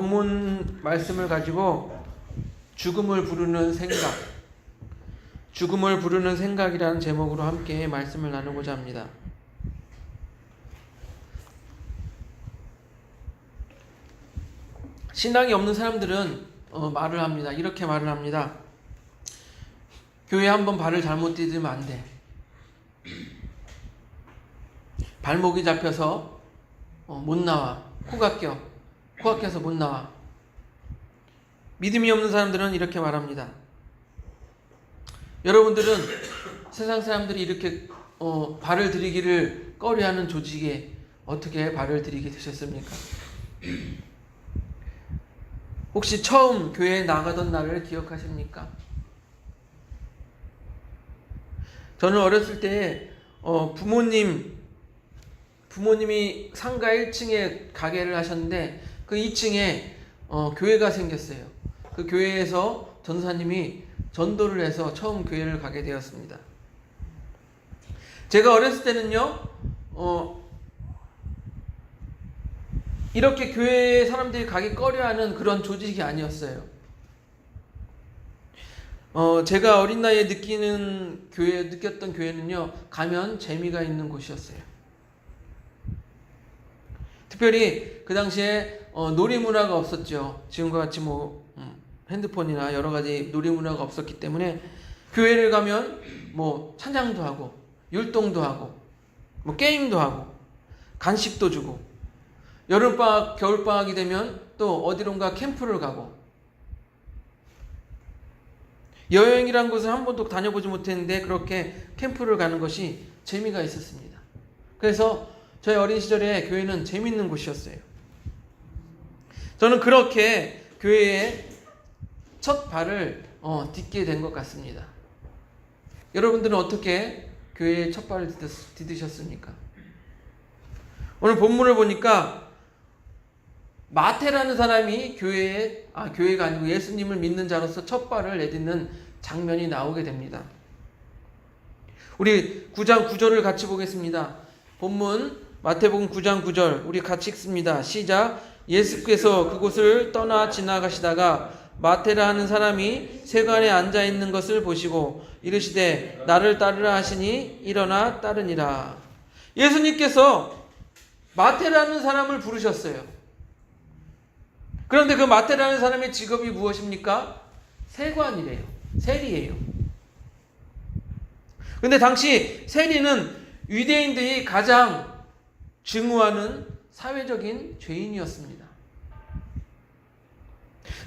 본문 말씀을 가지고 죽음을 부르는 생각이라는 제목으로 함께 말씀을 나누고자 합니다. 신앙이 없는 사람들은 말을 합니다. 이렇게 말을 합니다. 교회 한번 발을 잘못 디디면 안 돼. 발목이 잡혀서 못 나와. 코가 껴서 못 나와. 믿음이 없는 사람들은 이렇게 말합니다. 여러분들은 세상 사람들이 이렇게 발을 들이기를 꺼려하는 조직에 어떻게 발을 들이게 되셨습니까? 혹시 처음 교회에 나가던 날을 기억하십니까? 저는 어렸을 때 부모님이 상가 1층에 가게를 하셨는데 그 2층에 교회가 생겼어요. 그 교회에서 전사님이 전도를 해서 처음 교회를 가게 되었습니다. 제가 어렸을 때는요, 이렇게 교회에 사람들이 가기 꺼려하는 그런 조직이 아니었어요. 제가 어린 나이에 느꼈던 교회는요, 가면 재미가 있는 곳이었어요. 특별히 그 당시에 놀이문화가 없었죠. 지금과 같이 핸드폰이나 여러 가지 놀이문화가 없었기 때문에 교회를 가면 찬양도 하고 율동도 하고 게임도 하고 간식도 주고 여름방학, 겨울방학이 되면 또 어디론가 캠프를 가고 여행이란 곳을 한 번도 다녀보지 못했는데 그렇게 캠프를 가는 것이 재미가 있었습니다. 그래서 저희 어린 시절에 교회는 재밌는 곳이었어요. 저는 그렇게 교회에 첫 발을 딛게 된 것 같습니다. 여러분들은 어떻게 교회에 첫 발을 디디셨습니까? 오늘 본문을 보니까 마태라는 사람이 교회가 아니고 예수님을 믿는 자로서 첫 발을 내딛는 장면이 나오게 됩니다. 우리 9장 9절을 같이 보겠습니다. 본문 마태복음 9장 9절 우리 같이 읽습니다. 시작. 예수께서 그곳을 떠나 지나가시다가 마태라 하는 사람이 세관에 앉아 있는 것을 보시고 이르시되 나를 따르라 하시니 일어나 따르니라. 예수님께서 마태라는 사람을 부르셨어요. 그런데 그 마태라는 사람의 직업이 무엇입니까? 세관이래요. 세리예요. 근데 당시 세리는 유대인들이 가장 증오하는 사회적인 죄인이었습니다.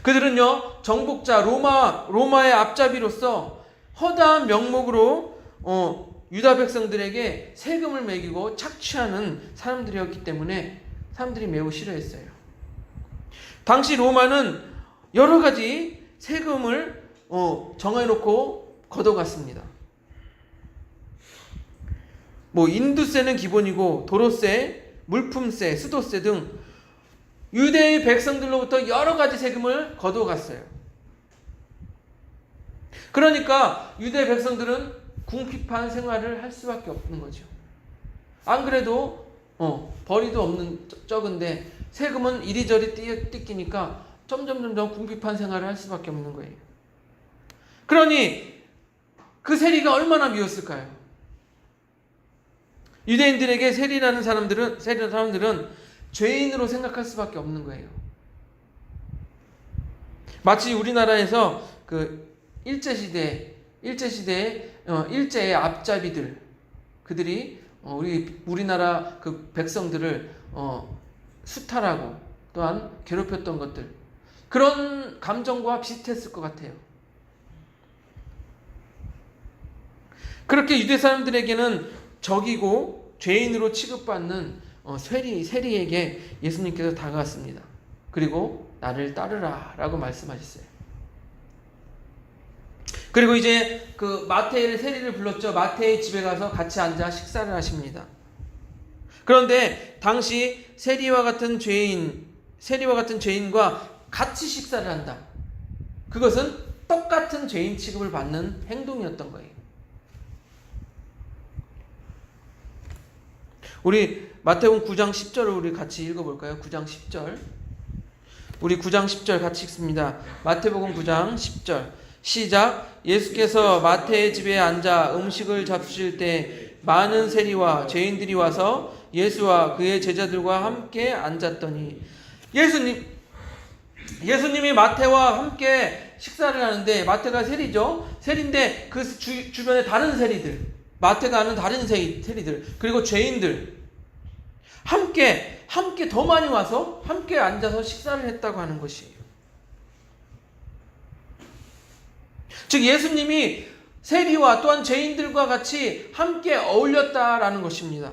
그들은요, 정복자 로마의 앞잡이로서 허다한 명목으로 유다 백성들에게 세금을 매기고 착취하는 사람들이었기 때문에 사람들이 매우 싫어했어요. 당시 로마는 여러 가지 세금을 정해놓고 걷어갔습니다. 인두세는 기본이고 도로세, 물품세, 수도세 등 유대의 백성들로부터 여러 가지 세금을 거둬갔어요. 그러니까 유대 백성들은 궁핍한 생활을 할 수밖에 없는 거죠. 안 그래도 벌이도 없는 적은데 세금은 이리저리 뜯기니까 점점 궁핍한 생활을 할 수밖에 없는 거예요. 그러니 그 세리가 얼마나 미웠을까요? 유대인들에게 세리라는 사람들은 죄인으로 생각할 수밖에 없는 거예요. 마치 우리나라에서 그 일제시대의 일제의 앞잡이들, 그들이 우리나라 그 백성들을 수탈하고 또한 괴롭혔던 것들, 그런 감정과 비슷했을 것 같아요. 그렇게 유대 사람들에게는 적이고 죄인으로 취급받는 세리에게 예수님께서 다가왔습니다. 그리고 나를 따르라 라고 말씀하셨어요. 그리고 이제 그 마태의 세리를 불렀죠. 마태의 집에 가서 같이 앉아 식사를 하십니다. 그런데 당시 세리와 같은 죄인과 같이 식사를 한다. 그것은 똑같은 죄인 취급을 받는 행동이었던 거예요. 우리 마태복음 9장 10절을 우리 같이 읽어볼까요? 9장 10절. 우리 9장 10절 같이 읽습니다. 마태복음 9장 10절 시작. 예수께서 마태의 집에 앉아 음식을 잡수실 때 많은 세리와 죄인들이 와서 예수와 그의 제자들과 함께 앉았더니 예수님이 마태와 함께 식사를 하는데, 마태가 세리죠. 세리인데 그 주변에 다른 세리들, 마태가 아는 다른 세리들, 그리고 죄인들 함께 더 많이 와서 함께 앉아서 식사를 했다고 하는 것이에요. 즉 예수님이 세리와 또한 죄인들과 같이 함께 어울렸다라는 것입니다.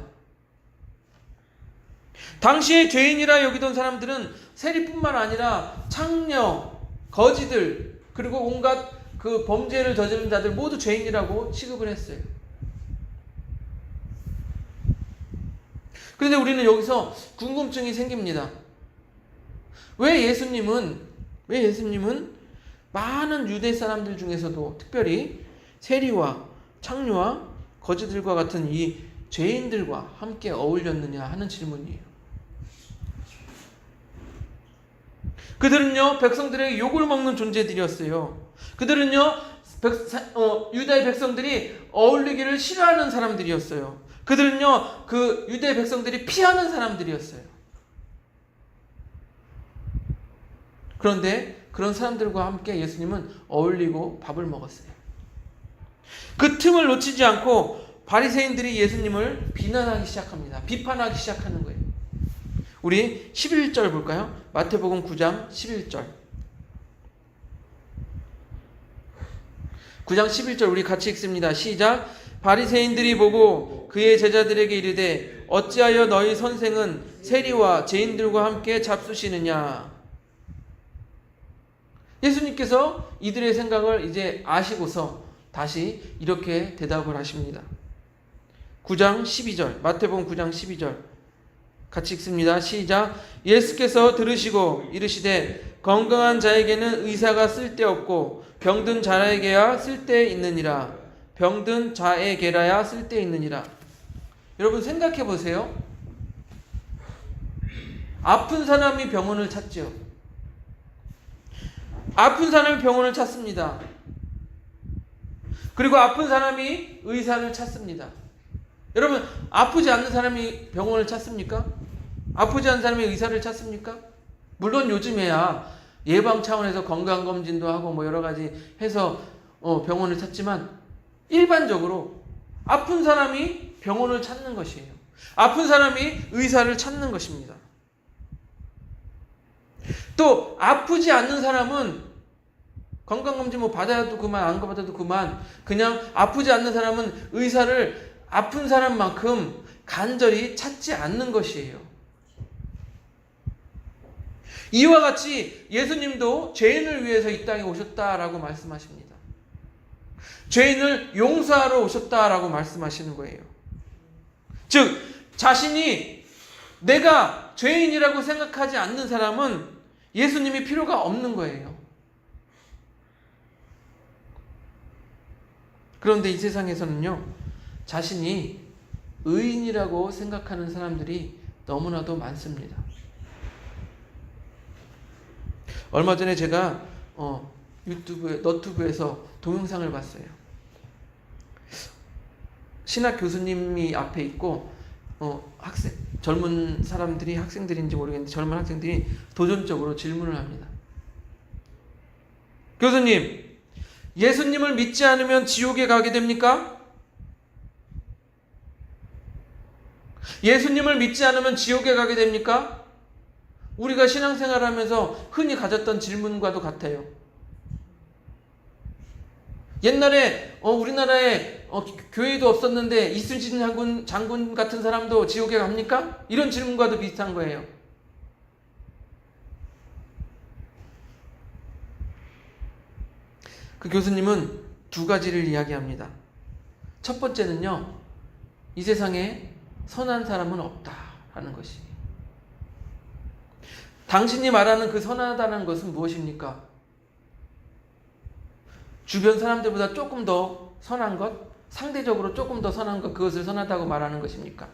당시에 죄인이라 여기던 사람들은 세리뿐만 아니라 창녀, 거지들, 그리고 온갖 그 범죄를 저지른 자들 모두 죄인이라고 취급을 했어요. 그런데 우리는 여기서 궁금증이 생깁니다. 왜 예수님은 많은 유대 사람들 중에서도 특별히 세리와 창녀와 거지들과 같은 이 죄인들과 함께 어울렸느냐 하는 질문이에요. 그들은요, 백성들에게 욕을 먹는 존재들이었어요. 그들은요, 유다의 백성들이 어울리기를 싫어하는 사람들이었어요. 그들은요, 그 유대 백성들이 피하는 사람들이었어요. 그런데 그런 사람들과 함께 예수님은 어울리고 밥을 먹었어요. 그 틈을 놓치지 않고 바리새인들이 예수님을 비난하기 시작합니다. 비판하기 시작하는 거예요. 우리 11절 볼까요? 마태복음 9장 11절. 9장 11절 우리 같이 읽습니다. 시작. 바리새인들이 보고 그의 제자들에게 이르되 어찌하여 너희 선생은 세리와 죄인들과 함께 잡수시느냐. 예수님께서 이들의 생각을 이제 아시고서 다시 이렇게 대답을 하십니다. 9장 12절 마태복음 9장 12절 같이 읽습니다. 시작. 예수께서 들으시고 이르시되 건강한 자에게는 의사가 쓸데없고 병든 자에게야 쓸데있느니라. 병든 자에게라야 쓸데있느니라. 여러분 생각해 보세요. 아픈 사람이 병원을 찾죠. 아픈 사람이 병원을 찾습니다. 그리고 아픈 사람이 의사를 찾습니다. 여러분 아프지 않는 사람이 병원을 찾습니까? 아프지 않은 사람이 의사를 찾습니까? 물론 요즘에야 예방 차원에서 건강검진도 하고 뭐 여러 가지 해서 병원을 찾지만 일반적으로 아픈 사람이 병원을 찾는 것이에요. 아픈 사람이 의사를 찾는 것입니다. 또 아프지 않는 사람은 건강검진 뭐 받아도 그만 안 받아도 그만, 그냥 아프지 않는 사람은 의사를 아픈 사람만큼 간절히 찾지 않는 것이에요. 이와 같이 예수님도 죄인을 위해서 이 땅에 오셨다라고 말씀하십니다. 죄인을 용서하러 오셨다라고 말씀하시는 거예요. 즉 자신이 내가 죄인이라고 생각하지 않는 사람은 예수님이 필요가 없는 거예요. 그런데 이 세상에서는요, 자신이 의인이라고 생각하는 사람들이 너무나도 많습니다. 얼마 전에 제가 너튜브에서 동영상을 봤어요. 신학 교수님이 앞에 있고 젊은 사람들이, 학생들인지 모르겠는데 젊은 학생들이 도전적으로 질문을 합니다. 교수님, 예수님을 믿지 않으면 지옥에 가게 됩니까? 예수님을 믿지 않으면 지옥에 가게 됩니까? 우리가 신앙생활하면서 흔히 가졌던 질문과도 같아요. 옛날에 우리나라에 교회도 없었는데 이순신 장군 같은 사람도 지옥에 갑니까? 이런 질문과도 비슷한 거예요. 그 교수님은 두 가지를 이야기합니다. 첫 번째는요, 이 세상에 선한 사람은 없다라는 것이. 당신이 말하는 그 선하다는 것은 무엇입니까? 주변 사람들보다 조금 더 선한 것, 상대적으로 조금 더 선한 것, 그것을 선하다고 말하는 것입니까?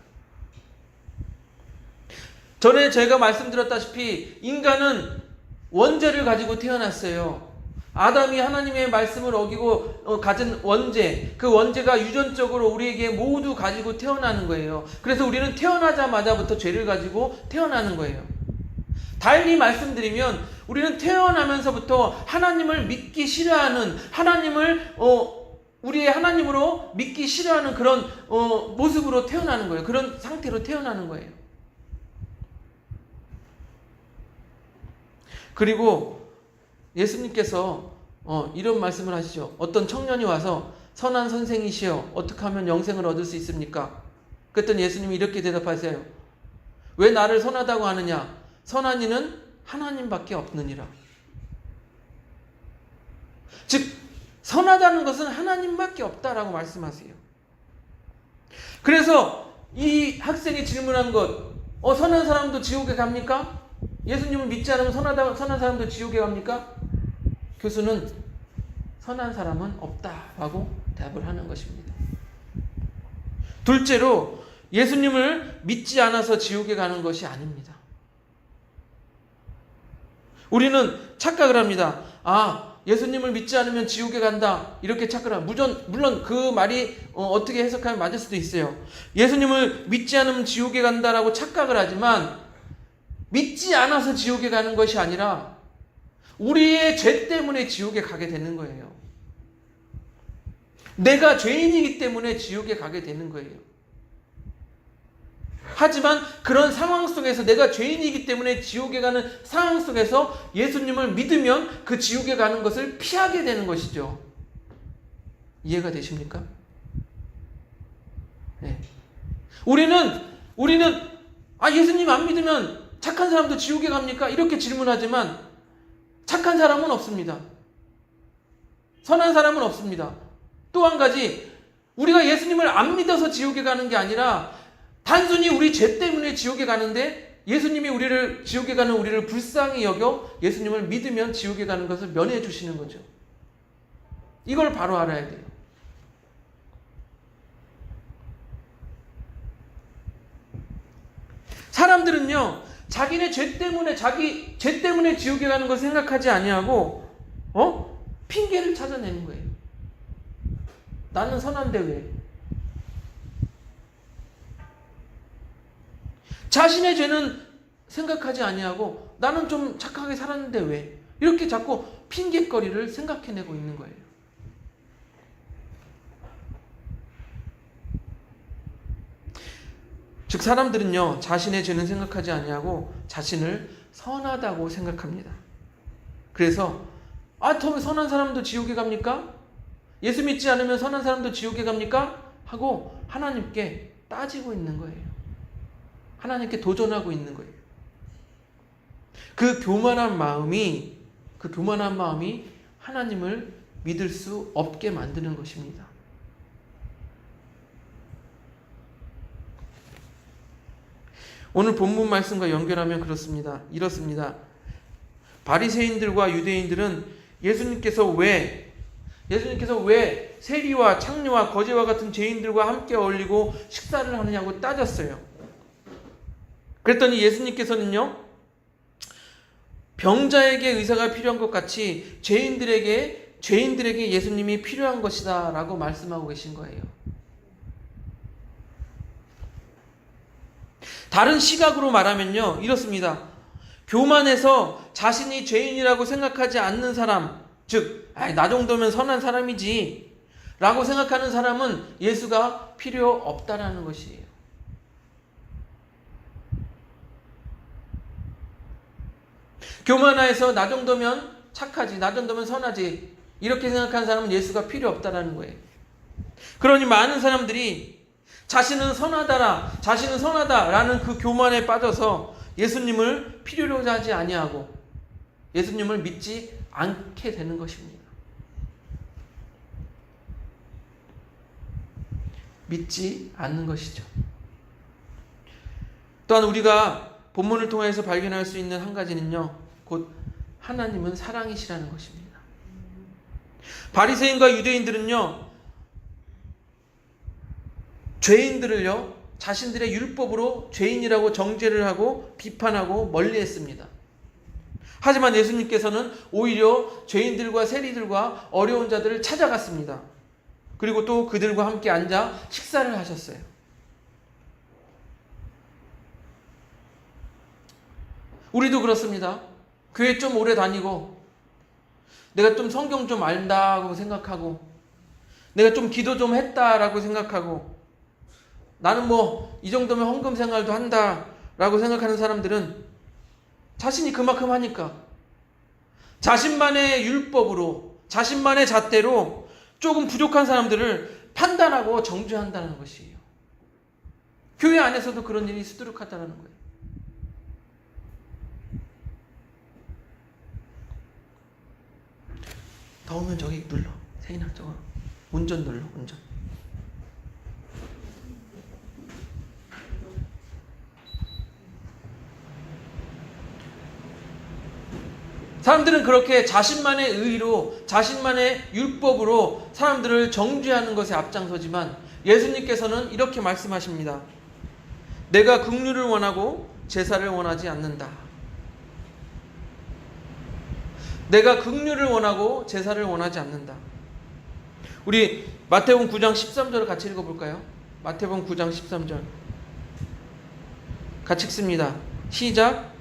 전에 제가 말씀드렸다시피 인간은 원죄를 가지고 태어났어요. 아담이 하나님의 말씀을 어기고 가진 원죄, 그 원죄가 유전적으로 우리에게 모두 가지고 태어나는 거예요. 그래서 우리는 태어나자마자부터 죄를 가지고 태어나는 거예요. 달리 말씀드리면 우리는 태어나면서부터 하나님을 믿기 싫어하는, 하나님을 우리의 하나님으로 믿기 싫어하는 그런 모습으로 태어나는 거예요. 그런 상태로 태어나는 거예요. 그리고 예수님께서 이런 말씀을 하시죠. 어떤 청년이 와서 선한 선생이시여 어떻게 하면 영생을 얻을 수 있습니까? 그랬더니 예수님이 이렇게 대답하세요. 왜 나를 선하다고 하느냐? 선한 이는 하나님밖에 없느니라. 즉 선하다는 것은 하나님밖에 없다라고 말씀하세요. 그래서 이 학생이 질문한 것, 선한 사람도 지옥에 갑니까? 예수님을 믿지 않으면 선한 사람도 지옥에 갑니까? 교수는 선한 사람은 없다라고 대답을 하는 것입니다. 둘째로 예수님을 믿지 않아서 지옥에 가는 것이 아닙니다. 우리는 착각을 합니다. 예수님을 믿지 않으면 지옥에 간다 이렇게 착각을 합니다. 물론 그 말이 어떻게 해석하면 맞을 수도 있어요. 예수님을 믿지 않으면 지옥에 간다라고 착각을 하지만 믿지 않아서 지옥에 가는 것이 아니라 우리의 죄 때문에 지옥에 가게 되는 거예요. 내가 죄인이기 때문에 지옥에 가게 되는 거예요. 하지만 그런 상황 속에서 내가 죄인이기 때문에 지옥에 가는 상황 속에서 예수님을 믿으면 그 지옥에 가는 것을 피하게 되는 것이죠. 이해가 되십니까? 네. 우리는 예수님 안 믿으면 착한 사람도 지옥에 갑니까? 이렇게 질문하지만 착한 사람은 없습니다. 선한 사람은 없습니다. 또 한 가지, 우리가 예수님을 안 믿어서 지옥에 가는 게 아니라 단순히 우리 죄 때문에 지옥에 가는데 예수님이 지옥에 가는 우리를 불쌍히 여겨 예수님을 믿으면 지옥에 가는 것을 면해 주시는 거죠. 이걸 바로 알아야 돼요. 사람들은요, 자기네 죄 때문에 자기 죄 때문에 지옥에 가는 것을 생각하지 아니하고 핑계를 찾아내는 거예요. 나는 선한데 왜? 자신의 죄는 생각하지 아니하고 나는 좀 착하게 살았는데 왜? 이렇게 자꾸 핑계거리를 생각해내고 있는 거예요. 즉 사람들은요, 자신의 죄는 생각하지 아니하고 자신을 선하다고 생각합니다. 그래서 더 선한 사람도 지옥에 갑니까? 예수 믿지 않으면 선한 사람도 지옥에 갑니까? 하고 하나님께 따지고 있는 거예요. 하나님께 도전하고 있는 거예요. 그 교만한 마음이 하나님을 믿을 수 없게 만드는 것입니다. 오늘 본문 말씀과 연결하면 이렇습니다. 바리새인들과 유대인들은 예수님께서 왜 세리와 창녀와 거지와 같은 죄인들과 함께 어울리고 식사를 하느냐고 따졌어요. 그랬더니 예수님께서는요, 병자에게 의사가 필요한 것 같이 죄인들에게 예수님이 필요한 것이다 라고 말씀하고 계신 거예요. 다른 시각으로 말하면요, 이렇습니다. 교만해서 자신이 죄인이라고 생각하지 않는 사람, 즉 나 정도면 선한 사람이지 라고 생각하는 사람은 예수가 필요 없다라는 것이에요. 교만해서 나 정도면 착하지, 나 정도면 선하지 이렇게 생각하는 사람은 예수가 필요 없다라는 거예요. 그러니 많은 사람들이 자신은 선하다라는 그 교만에 빠져서 예수님을 필요로 하지 아니하고 예수님을 믿지 않게 되는 것입니다. 믿지 않는 것이죠. 또한 우리가 본문을 통해서 발견할 수 있는 한 가지는요, 곧 하나님은 사랑이시라는 것입니다. 바리새인과 유대인들은요, 죄인들을요, 자신들의 율법으로 죄인이라고 정죄를 하고 비판하고 멀리했습니다. 하지만 예수님께서는 오히려 죄인들과 세리들과 어려운 자들을 찾아갔습니다. 그리고 또 그들과 함께 앉아 식사를 하셨어요. 우리도 그렇습니다. 교회 좀 오래 다니고 내가 좀 성경 좀 안다고 생각하고 내가 좀 기도 좀 했다라고 생각하고 나는 뭐 이 정도면 헌금 생활도 한다라고 생각하는 사람들은 자신이 그만큼 하니까 자신만의 율법으로 자신만의 잣대로 조금 부족한 사람들을 판단하고 정죄한다는 것이에요. 교회 안에서도 그런 일이 수두룩하다는 거예요. 더우면 저기 눌러. 세인아 저거 운전 눌러. 운전. 사람들은 그렇게 자신만의 의로 자신만의 율법으로 사람들을 정죄하는 것에 앞장서지만 예수님께서는 이렇게 말씀하십니다. 내가 긍휼을 원하고 제사를 원하지 않는다. 내가 긍휼을 원하고 제사를 원하지 않는다. 우리 마태복음 9장 13절을 같이 읽어볼까요? 마태복음 9장 13절 같이 읽습니다. 시작.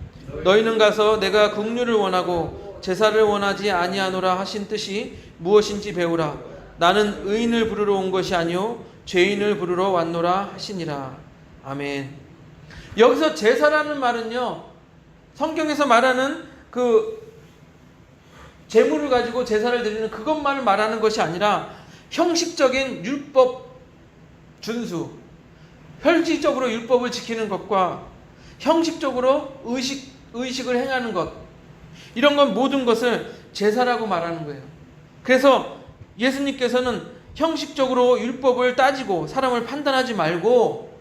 너희는 가서 내가 긍휼을 원하고 제사를 원하지 아니하노라 하신 뜻이 무엇인지 배우라. 나는 의인을 부르러 온 것이 아니요 죄인을 부르러 왔노라 하시니라. 아멘. 여기서 제사라는 말은요, 성경에서 말하는 그 제물을 가지고 제사를 드리는 그것만을 말하는 것이 아니라 형식적인 율법 준수, 혈지적으로 율법을 지키는 것과 형식적으로 의식을 행하는 것, 이런 건 모든 것을 제사라고 말하는 거예요. 그래서 예수님께서는 형식적으로 율법을 따지고 사람을 판단하지 말고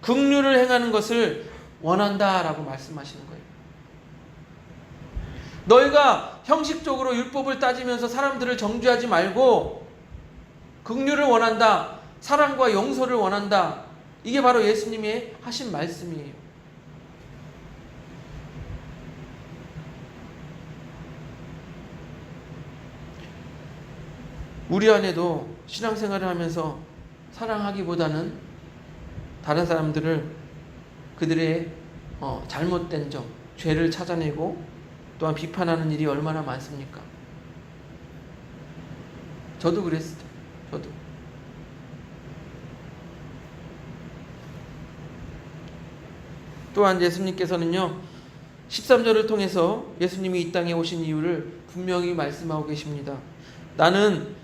긍휼을 행하는 것을 원한다라고 말씀하시는 거예요. 너희가 형식적으로 율법을 따지면서 사람들을 정죄하지 말고 긍휼을 원한다, 사랑과 용서를 원한다. 이게 바로 예수님이 하신 말씀이에요. 우리 안에도 신앙생활을 하면서 사랑하기보다는 다른 사람들을 그들의 잘못된 점, 죄를 찾아내고 또한 비판하는 일이 얼마나 많습니까? 저도 그랬어요. 저도. 또한 예수님께서는요, 13절을 통해서 예수님이 이 땅에 오신 이유를 분명히 말씀하고 계십니다. 나는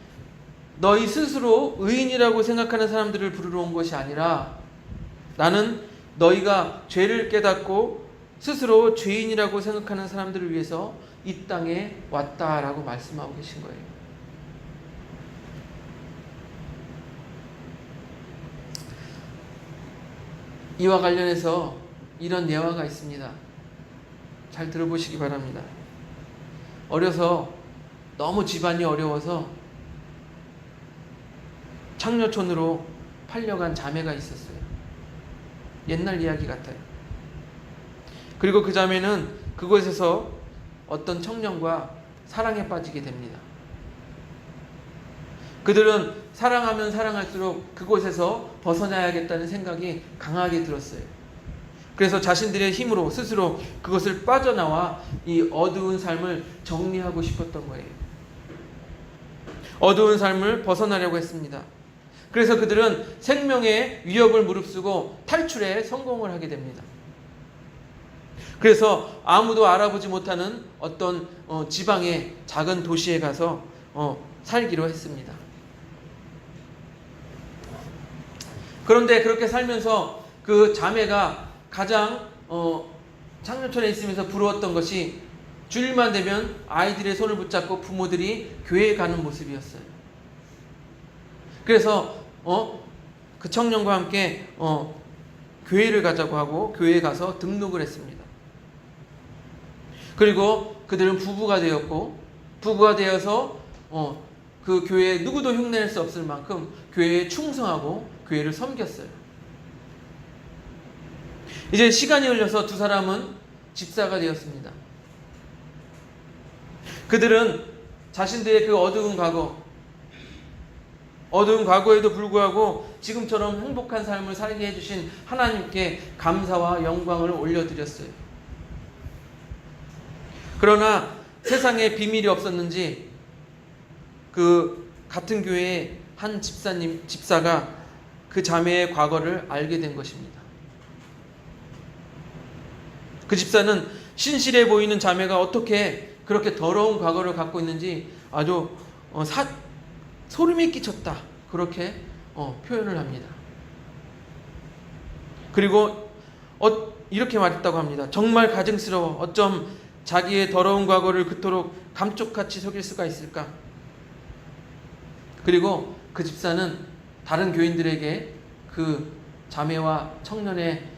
너희 스스로 의인이라고 생각하는 사람들을 부르러 온 것이 아니라 나는 너희가 죄를 깨닫고 스스로 죄인이라고 생각하는 사람들을 위해서 이 땅에 왔다라고 말씀하고 계신 거예요. 이와 관련해서 이런 예화가 있습니다. 잘 들어보시기 바랍니다. 어려서 너무 집안이 어려워서 창녀촌으로 팔려간 자매가 있었어요. 옛날 이야기 같아요. 그리고 그 자매는 그곳에서 어떤 청년과 사랑에 빠지게 됩니다. 그들은 사랑하면 사랑할수록 그곳에서 벗어나야겠다는 생각이 강하게 들었어요. 그래서 자신들의 힘으로 스스로 그것을 빠져나와 이 어두운 삶을 정리하고 싶었던 거예요. 어두운 삶을 벗어나려고 했습니다. 그래서 그들은 생명의 위협을 무릅쓰고 탈출에 성공을 하게 됩니다. 그래서 아무도 알아보지 못하는 어떤 지방의 작은 도시에 가서 살기로 했습니다. 그런데 그렇게 살면서 그 자매가 가장 창녀촌에 있으면서 부러웠던 것이 주일만 되면 아이들의 손을 붙잡고 부모들이 교회에 가는 모습이었어요. 그래서 그 청년과 함께 교회를 가자고 하고 교회에 가서 등록을 했습니다. 그리고 그들은 부부가 되었고, 부부가 되어서 그 교회에 누구도 흉내낼 수 없을 만큼 교회에 충성하고 교회를 섬겼어요. 이제 시간이 흘러서 두 사람은 집사가 되었습니다. 그들은 자신들의 그 어두운 과거에도 불구하고 지금처럼 행복한 삶을 살게 해주신 하나님께 감사와 영광을 올려드렸어요. 그러나 세상에 비밀이 없었는지 그 같은 교회의 한 집사가 그 자매의 과거를 알게 된 것입니다. 그 집사는 신실해 보이는 자매가 어떻게 그렇게 더러운 과거를 갖고 있는지 아주 소름이 끼쳤다, 그렇게 표현을 합니다. 그리고 이렇게 말했다고 합니다. 정말 가증스러워. 어쩜 자기의 더러운 과거를 그토록 감쪽같이 속일 수가 있을까? 그리고 그 집사는 다른 교인들에게 그 자매와 청년의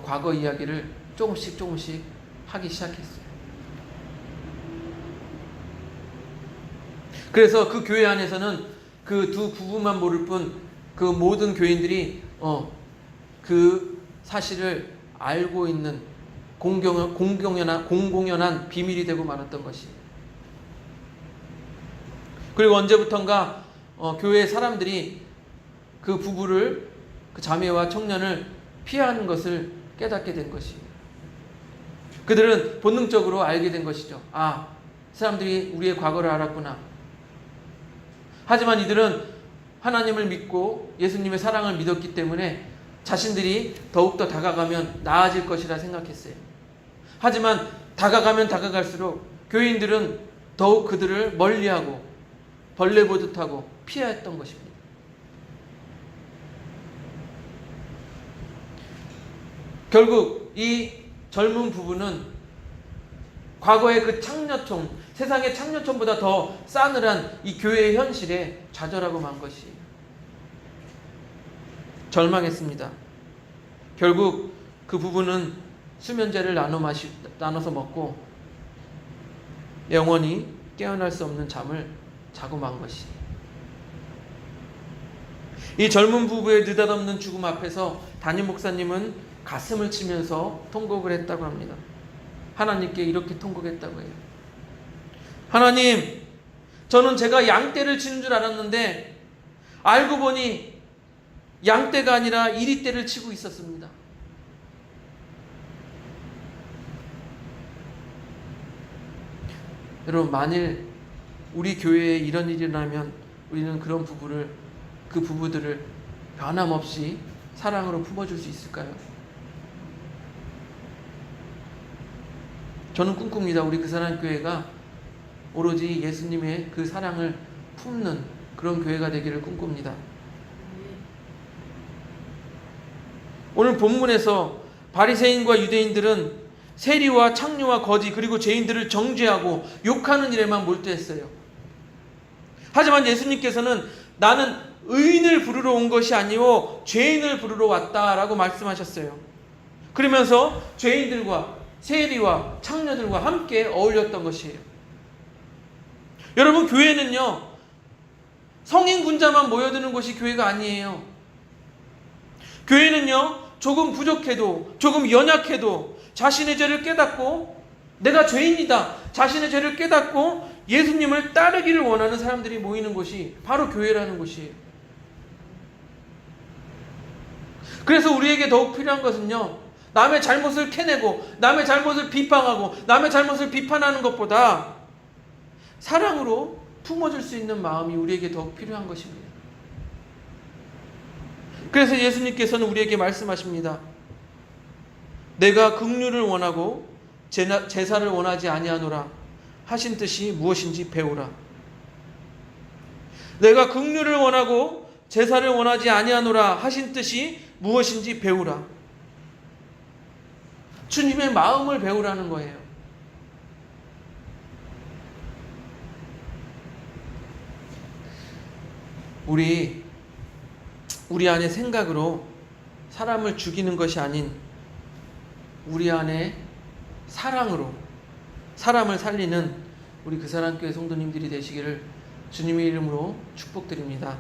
과거 이야기를 조금씩 하기 시작했어요. 그래서 그 교회 안에서는 그 두 부부만 모를 뿐 그 모든 교인들이 그 사실을 알고 있는 공공연한 비밀이 되고 말았던 것이. 그리고 언제부턴가 교회 사람들이 그 부부를, 그 자매와 청년을 피하는 것을 깨닫게 된 것이. 그들은 본능적으로 알게 된 것이죠. 아, 사람들이 우리의 과거를 알았구나. 하지만 이들은 하나님을 믿고 예수님의 사랑을 믿었기 때문에 자신들이 더욱더 다가가면 나아질 것이라 생각했어요. 하지만 다가가면 다가갈수록 교인들은 더욱 그들을 멀리하고 벌레 보듯 하고 피했던 것입니다. 결국 이 젊은 부부는 과거의 그 창녀촌, 세상의 창녀촌보다 더 싸늘한 이 교회의 현실에 좌절하고 만 것이 절망했습니다. 결국 그 부부는 수면제를 나눠서 먹고 영원히 깨어날 수 없는 잠을 자고 만 것이. 이 젊은 부부의 느닷없는 죽음 앞에서 담임 목사님은 가슴을 치면서 통곡을 했다고 합니다. 하나님께 이렇게 통곡했다고 해요. 하나님, 저는 제가 양떼를 치는 줄 알았는데 알고 보니 양떼가 아니라 이리떼를 치고 있었습니다. 여러분, 만일 우리 교회에 이런 일이 일어나면 우리는 그 부부들을 변함없이 사랑으로 품어줄 수 있을까요? 저는 꿈꿉니다. 우리 그 사랑 교회가 오로지 예수님의 그 사랑을 품는 그런 교회가 되기를 꿈꿉니다. 오늘 본문에서 바리새인과 유대인들은 세리와 창녀와 거지 그리고 죄인들을 정죄하고 욕하는 일에만 몰두했어요. 하지만 예수님께서는 나는 의인을 부르러 온 것이 아니오 죄인을 부르러 왔다라고 말씀하셨어요. 그러면서 죄인들과 세리와 창녀들과 함께 어울렸던 것이에요. 여러분, 교회는요, 성인 군자만 모여드는 곳이 교회가 아니에요. 교회는요, 조금 부족해도, 조금 연약해도 자신의 죄를 깨닫고 내가 죄인이다, 자신의 죄를 깨닫고 예수님을 따르기를 원하는 사람들이 모이는 곳이 바로 교회라는 곳이에요. 그래서 우리에게 더욱 필요한 것은요, 남의 잘못을 캐내고 남의 잘못을 비방하고 남의 잘못을 비판하는 것보다 사랑으로 품어줄 수 있는 마음이 우리에게 더욱 필요한 것입니다. 그래서 예수님께서는 우리에게 말씀하십니다. 내가 긍휼을 원하고 제사를 원하지 아니하노라 하신 뜻이 무엇인지 배우라. 내가 긍휼을 원하고 제사를 원하지 아니하노라 하신 뜻이 무엇인지 배우라. 주님의 마음을 배우라는 거예요. 우리 안의 생각으로 사람을 죽이는 것이 아닌 우리 안에 사랑으로 사람을 살리는 우리 그 사랑교회 성도님들이 되시기를 주님의 이름으로 축복드립니다.